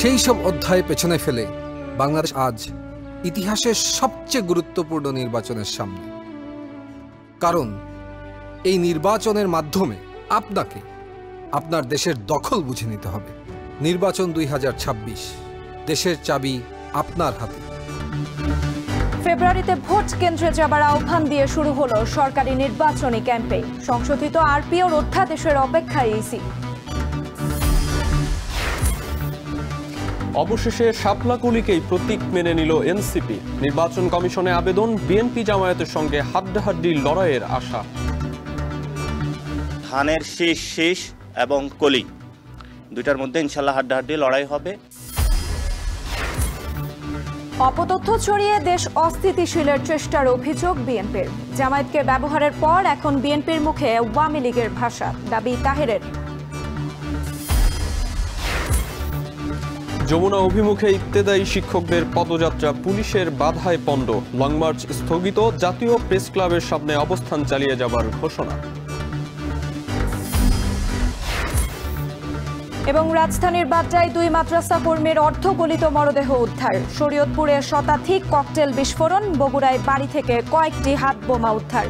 সেই সব অধ্যায় পেছনে ফেলে বাংলাদেশ আজ ইতিহাসের সবচেয়ে গুরুত্বপূর্ণ নির্বাচনের সামনে। কারণ এই নির্বাচনের মাধ্যমে আপনাকে আপনার দেশের দখল বুঝে নিতে হবে। নির্বাচন 2026, দেশের চাবি আপনার হাতে। ফেব্রুয়ারিতে ভোট কেন্দ্রে যাবার আহ্বান দিয়ে শুরু হলো সরকারি নির্বাচনী ক্যাম্পেইন। সংশোধিত আরপিওর অধ্যাদেশের অপেক্ষায় ইসি। অবশেষে শাপলা-কলিকেই প্রতীক মেনে নিল এনসিপি। নির্বাচন কমিশনে আবেদন, বিএনপি জামায়াতের সঙ্গে হাড্ডাহাড্ডি লড়াইয়ের আশা। ধানের শীষ এবং কলি দুইটার মধ্যে ইনশাল্লাহ হাড্ডাহাড্ডি লড়াই হবে। অপতথ্য ছড়িয়ে দেশ অস্থিতিশীলের চেষ্টার অভিযোগ বিএনপির। জামায়াতকে ব্যবহারের পর এখন বিএনপির মুখে আওয়ামী লীগের ভাষা, দাবি তাহেরের। যমুনা অভিমুখে ইত্তেদায়ী শিক্ষকদের পদযাত্রা পুলিশের বাধায় পণ্ড। লং মার্চ স্থগিত, জাতীয় প্রেস ক্লাবের সামনে অবস্থান চালিয়ে যাবার ঘোষণা। এবং রাজধানীর বাড্ডায় 2 মাদ্রাসা কর্মীর অর্ধগলিত মরদেহ উদ্ধার। শরীয়তপুরে শতাধিক ককটেল বিস্ফোরণ, বগুড়ায় বাড়ি থেকে কয়েকটি হাত বোমা উদ্ধার।